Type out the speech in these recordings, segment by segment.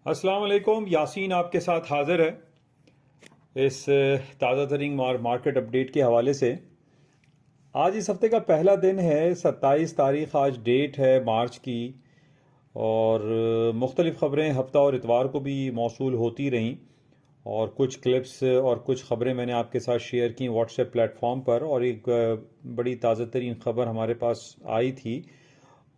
अस्सलाम वालेकुम। यासीन आपके साथ हाज़िर है इस ताज़ा तरीन मार्केट अपडेट के हवाले से। आज इस हफ्ते का पहला दिन है, 27 तारीख आज डेट है मार्च की। और मुख्तलिफ़ ख़बरें हफ्ता और इतवार को भी मौसूल होती रहीं, और कुछ क्लिप्स और कुछ ख़बरें मैंने आपके साथ शेयर की व्हाट्सएप प्लेटफॉर्म पर। और एक बड़ी ताज़ा तरीन ख़बर हमारे पास आई थी,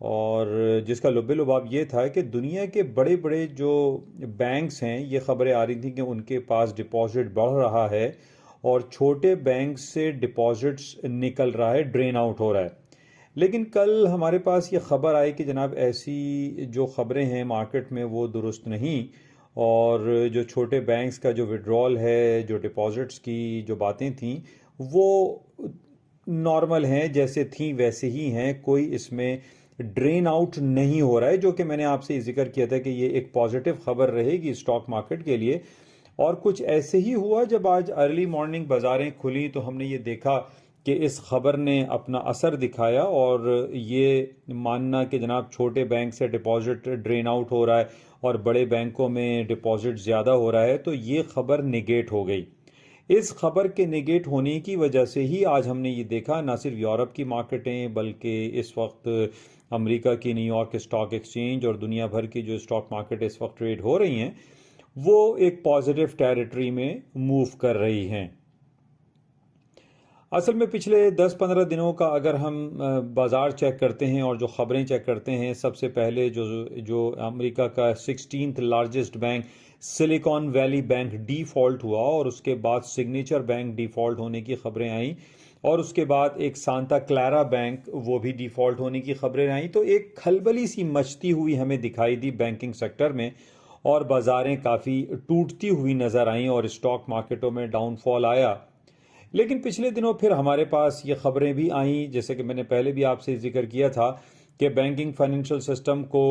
और जिसका लुब्बे-लुबाब ये था कि दुनिया के बड़े बड़े जो बैंक्स हैं, ये ख़बरें आ रही थी कि उनके पास डिपॉजिट बढ़ रहा है और छोटे बैंक से डिपॉजिट्स निकल रहा है, ड्रेन आउट हो रहा है। लेकिन कल हमारे पास ये ख़बर आई कि जनाब ऐसी जो ख़बरें हैं मार्केट में वो दुरुस्त नहीं, और जो छोटे बैंक्स का जो विड्रॉल है, जो डिपॉजिट्स की जो बातें थीं, वो नॉर्मल हैं, जैसे थीं वैसे ही हैं। कोई इसमें ड्रेन आउट नहीं हो रहा है, जो कि मैंने आपसे जिक्र किया था कि ये एक पॉजिटिव खबर रहेगी स्टॉक मार्केट के लिए। और कुछ ऐसे ही हुआ जब आज अर्ली मॉर्निंग बाज़ारें खुली तो हमने ये देखा कि इस खबर ने अपना असर दिखाया, और ये मानना कि जनाब छोटे बैंक से डिपॉजिट ड्रेन आउट हो रहा है और बड़े बैंकों में डिपॉजिट ज़्यादा हो रहा है, तो ये खबर निगेट हो गई। इस खबर के नेगेट होने की वजह से ही आज हमने ये देखा, ना सिर्फ यूरोप की मार्केटें बल्कि इस वक्त अमेरिका की न्यूयॉर्क स्टॉक एक्सचेंज और दुनिया भर की जो स्टॉक मार्केट इस वक्त ट्रेड हो रही हैं, वो एक पॉजिटिव टेरिटरी में मूव कर रही हैं। असल में पिछले 10-15 दिनों का अगर हम बाज़ार चेक करते हैं और जो ख़बरें चेक करते हैं, सबसे पहले जो जो अमेरिका का 16th largest bank silicon valley bank default हुआ, और उसके बाद सिग्नेचर बैंक डिफ़ॉल्ट होने की ख़बरें आईं, और उसके बाद एक सांता क्लारा बैंक वो भी डिफ़ॉल्ट होने की ख़बरें आईं। तो एक खलबली सी मचती हुई हमें दिखाई दी बैंकिंग सेक्टर में, और बाज़ारें काफ़ी टूटती हुई नज़र आईं और स्टॉक मार्केटों में डाउनफॉल आया। लेकिन पिछले दिनों फिर हमारे पास ये खबरें भी आईं, जैसे कि मैंने पहले भी आपसे जिक्र किया था कि बैंकिंग फाइनेंशियल सिस्टम को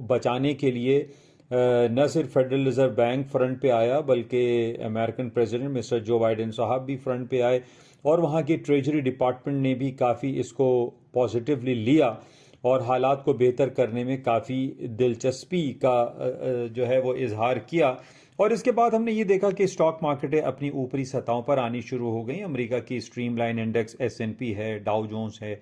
बचाने के लिए न सिर्फ फेडरल रिजर्व बैंक फ्रंट पे आया, बल्कि American president mister Joe Biden साहब भी फ्रंट पे आए, और वहाँ की ट्रेजरी डिपार्टमेंट ने भी काफ़ी इसको पॉजिटिवली लिया और हालात को बेहतर करने में काफ़ी दिलचस्पी का जो है वो इजहार किया। और इसके बाद हमने ये देखा कि स्टॉक मार्केटें अपनी ऊपरी सतहों पर आनी शुरू हो गई। अमेरिका की स्ट्रीमलाइन इंडेक्स S&P है, डाउ जोन्स है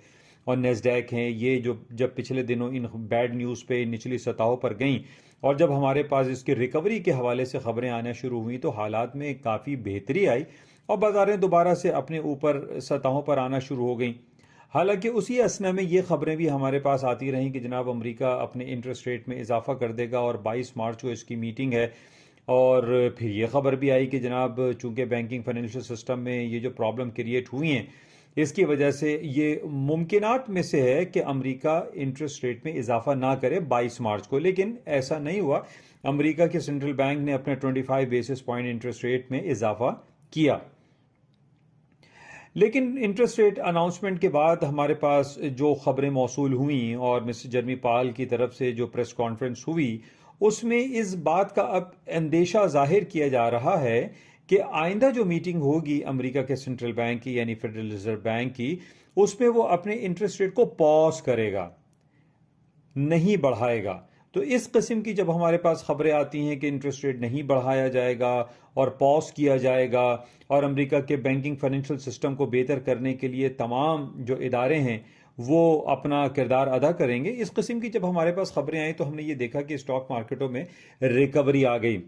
और नेस्डैक हैं, ये जो जब पिछले दिनों इन बैड न्यूज़ पे निचली सतहों पर गईं, और जब हमारे पास इसकी रिकवरी के हवाले से खबरें आना शुरू हुई, तो हालात में काफ़ी बेहतरी आई और बाज़ारें दोबारा से अपने ऊपर सतहों पर आना शुरू हो गई। हालांकि उसी असना में ये खबरें भी हमारे पास आती रहीं कि जनाब अमेरिका अपने इंटरेस्ट रेट में इजाफा कर देगा, और 22 मार्च को इसकी मीटिंग है। और फिर ये खबर भी आई कि जनाब चूंकि बैंकिंग फाइनेंशियल सिस्टम में ये जो प्रॉब्लम क्रिएट हुई हैं, इसकी वजह से ये मुमकिनात में से है कि अमेरिका इंटरेस्ट रेट में इजाफा ना करे 22 मार्च को। लेकिन ऐसा नहीं हुआ। अमेरिका के सेंट्रल बैंक ने अपने 25 बेसिस पॉइंट इंटरेस्ट रेट में इजाफा किया। लेकिन इंटरेस्ट रेट अनाउंसमेंट के बाद हमारे पास जो खबरें मौसूल हुई और मिस्टर जर्मी पाल की तरफ से जो प्रेस कॉन्फ्रेंस हुई, उसमें इस बात का अब अंदेशा जाहिर किया जा रहा है कि आइंदा जो मीटिंग होगी अमेरिका के सेंट्रल बैंक की, यानी फेडरल रिजर्व बैंक की, उसमें वो अपने इंटरेस्ट रेट को पॉज करेगा, नहीं बढ़ाएगा। तो इस किस्म की जब हमारे पास खबरें आती हैं कि इंटरेस्ट रेट नहीं बढ़ाया जाएगा और पॉज किया जाएगा, और अमेरिका के बैंकिंग फाइनेंशियल सिस्टम को बेहतर करने के लिए तमाम जो इदारे हैं वो अपना किरदार अदा करेंगे, इस किस्म की जब हमारे पास खबरें आई, तो हमने ये देखा कि स्टॉक मार्केटों में रिकवरी आ गई।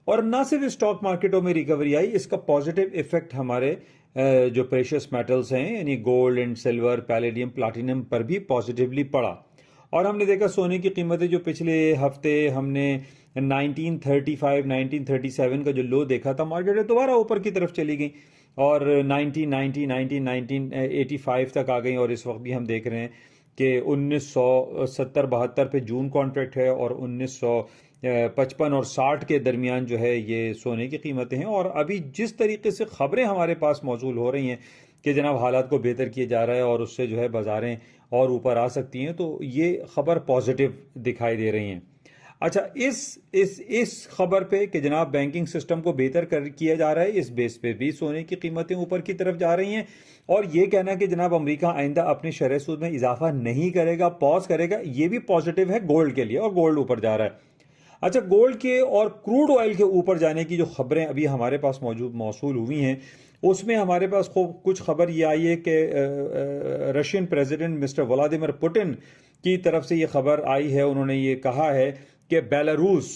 और ना सिर्फ स्टॉक मार्केटों में रिकवरी आई, इसका पॉजिटिव इफेक्ट हमारे जो प्रेशियस मेटल्स हैं, यानी gold and silver, palladium, platinum पर भी पॉजिटिवली पड़ा। और हमने देखा सोने की कीमतें जो पिछले हफ्ते हमने 1935 1937 का जो लो देखा था, मार्केट दोबारा ऊपर की तरफ चली गई और 1990 1985 तक आ गई। और इस वक्त भी हम देख रहे हैं कि 1970-72 पे जून कॉन्ट्रैक्ट है, और 1955 और 60 के दरमियान जो है ये सोने की कीमतें हैं। और अभी जिस तरीके से खबरें हमारे पास मौजूद हो रही हैं कि जनाब हालात को बेहतर किया जा रहा है और उससे जो है बाज़ारें और ऊपर आ सकती हैं, तो ये खबर पॉजिटिव दिखाई दे रही हैं। अच्छा, इस खबर पे कि जनाब बैंकिंग सिस्टम को बेहतर किया जा रहा है, इस बेस पे भी सोने की कीमतें ऊपर की तरफ जा रही हैं। और ये कहना कि जनाब अमेरिका आइंदा अपनी शरह सूद में इजाफा नहीं करेगा, पॉज करेगा, ये भी पॉजिटिव है गोल्ड के लिए, और गोल्ड ऊपर जा रहा है। अच्छा, गोल्ड के और क्रूड ऑयल के ऊपर जाने की जो खबरें अभी हमारे पास मौसूल हुई हैं, उसमें हमारे पास कुछ खबर ये आई है कि Russian president mister Vladimir Putin की तरफ से ये खबर आई है। उन्होंने ये कहा है कि बेलारूस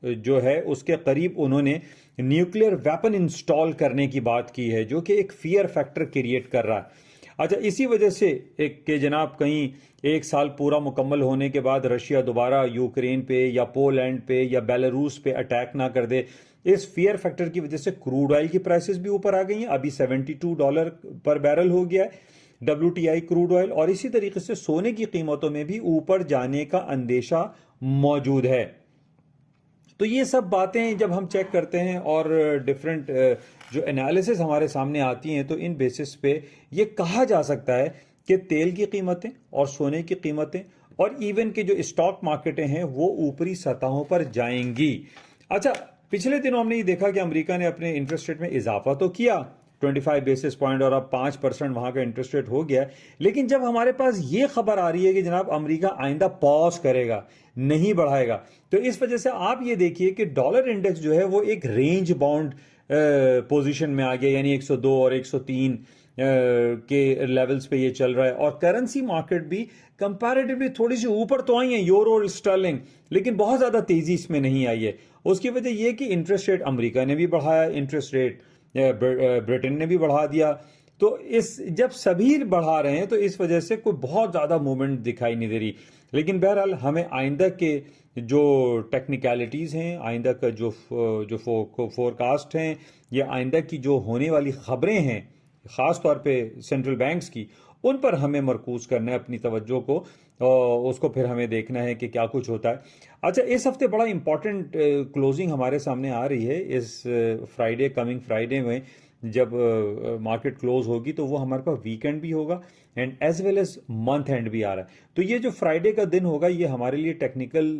जो है उसके करीब उन्होंने न्यूक्लियर वेपन इंस्टॉल करने की बात की है, जो कि एक फियर फैक्टर क्रिएट कर रहा है। अच्छा, इसी वजह से एक के जनाब कहीं एक साल पूरा मुकम्मल होने के बाद रशिया दोबारा यूक्रेन पे या पोलैंड पे या बेलारूस पे अटैक ना कर दे, इस फियर फैक्टर की वजह से क्रूड ऑयल की प्राइसेस भी ऊपर आ गई हैं। अभी $72 पर बैरल हो गया है WTI क्रूड ऑयल, और इसी तरीके से सोने की कीमतों में भी ऊपर जाने का अंदेशा मौजूद है। तो ये सब बातें जब हम चेक करते हैं और डिफरेंट जो एनालिसिस हमारे सामने आती हैं, तो इन बेसिस पे ये कहा जा सकता है कि तेल की कीमतें और सोने की कीमतें और इवन के जो स्टॉक मार्केटें हैं वो ऊपरी सतहों पर जाएंगी। अच्छा, पिछले दिनों हमने ये देखा कि अमेरिका ने अपने इंटरेस्ट रेट में इजाफा तो किया 25 बेसिस पॉइंट, और अब 5% वहां का इंटरेस्ट रेट हो गया है। लेकिन जब हमारे पास ये खबर आ रही है कि जनाब अमेरिका आइंदा पॉज करेगा, नहीं बढ़ाएगा, तो इस वजह से आप ये देखिए कि डॉलर इंडेक्स जो है वो एक रेंज बाउंड पोजीशन में आ गया, यानी 102 और 103 के लेवल्स पे ये चल रहा है। और करेंसी मार्केट भी कंपैरेटिवली थोड़ी सी ऊपर तो आई है, यूरो और स्टर्लिंग, लेकिन बहुत ज्यादा तेजी इसमें नहीं आई है। उसकी वजह यह कि इंटरेस्ट रेट अमेरिका ने भी बढ़ाया, इंटरेस्ट रेट ब्रिटेन ने भी बढ़ा दिया। तो इस जब सभी बढ़ा रहे हैं तो इस वजह से कोई बहुत ज़्यादा मूवमेंट दिखाई नहीं दे रही। लेकिन बहरहाल हमें आइंदा के जो टेक्निकलिटीज़ हैं, आइंदा का जो फोरकास्ट हैं, या आइंदा की जो होने वाली ख़बरें हैं, ख़ास तौर पे सेंट्रल बैंक्स की, उन पर हमें मरकूज़ करना है अपनी तवज्जो को, और उसको फिर हमें देखना है कि क्या कुछ होता है। अच्छा, इस हफ्ते बड़ा इंपॉर्टेंट क्लोजिंग हमारे सामने आ रही है। इस फ्राइडे, कमिंग फ्राइडे में जब मार्केट क्लोज होगी तो वो हमारे पास वीकेंड भी होगा and as well as month end भी आ रहा है। तो ये जो फ्राइडे का दिन होगा ये हमारे लिए टेक्निकल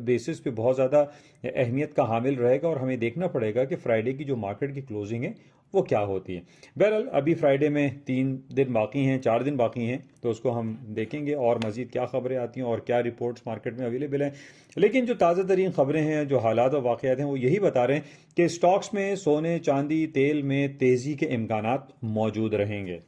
बेसिस पे बहुत ज़्यादा अहमियत का हामिल रहेगा, और हमें देखना पड़ेगा कि फ्राइडे की जो मार्केट की क्लोजिंग है वो क्या होती है। बहरहाल अभी फ्राइडे में 3 दिन बाकी हैं, 4 दिन बाकी हैं, तो उसको हम देखेंगे और मज़ीद क्या खबरें आती हैं और क्या रिपोर्ट्स मार्केट में अवेलेबल हैं। लेकिन जो ताज़ा तरीन खबरें हैं, जो हालात और वाक़यात हैं, वो यही बता रहे हैं कि स्टॉक्स में सोने, चांदी, तेल में तेज़ी के इम्कानात मौजूद रहेंगे।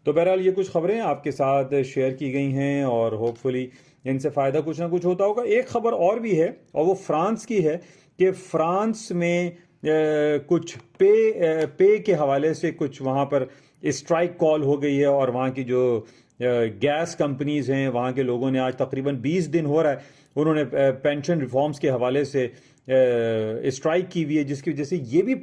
तो बहरहाल ये कुछ खबरें आपके साथ शेयर की गई हैं और होपफुली इनसे फ़ायदा कुछ ना कुछ होता होगा। एक खबर और भी है और वो फ्रांस की है कि फ्रांस में कुछ पे के हवाले से कुछ वहाँ पर स्ट्राइक कॉल हो गई है, और वहाँ की जो गैस कंपनीज हैं, वहाँ के लोगों ने आज तकरीबन 20 दिन हो रहा है, उन्होंने पेंशन रिफॉर्म्स के हवाले से स्ट्राइक की हुई है, जिसकी वजह से ये भी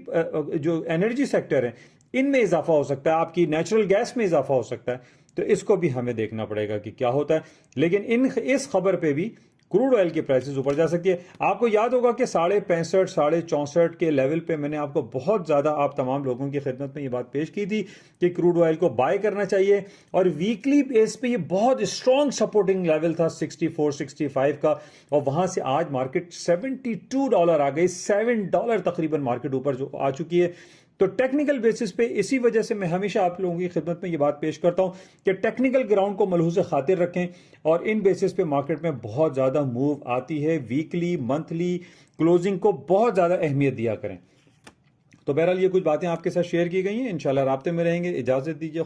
जो एनर्जी सेक्टर है इनमें इजाफा हो सकता है, आपकी नेचुरल गैस में इजाफा हो सकता है। तो इसको भी हमें देखना पड़ेगा कि क्या होता है। लेकिन इस खबर पे भी क्रूड ऑयल की प्राइसेस ऊपर जा सकती है। आपको याद होगा कि 65.5 64 के लेवल पे मैंने आपको बहुत ज़्यादा, आप तमाम लोगों की खिदमत में ये बात पेश की थी कि क्रूड ऑयल को बाय करना चाहिए, और वीकली बेस पे ये बहुत स्ट्रॉन्ग सपोर्टिंग लेवल था 64 65 का, और वहाँ से आज मार्केट $72 आ गई, $7 तकरीबन मार्केट ऊपर जो आ चुकी है। तो टेक्निकल बेसिस पे, इसी वजह से मैं हमेशा आप लोगों की खिदमत में ये बात पेश करता हूं कि टेक्निकल ग्राउंड को मलहूज़ खातिर रखें, और इन बेसिस पे मार्केट में बहुत ज़्यादा मूव आती है। वीकली, मंथली क्लोजिंग को बहुत ज़्यादा अहमियत दिया करें। तो बहरहाल ये कुछ बातें आपके साथ शेयर की गई हैं, इंशाल्लाह राब्ते में रहेंगे। इजाज़त दीजिए।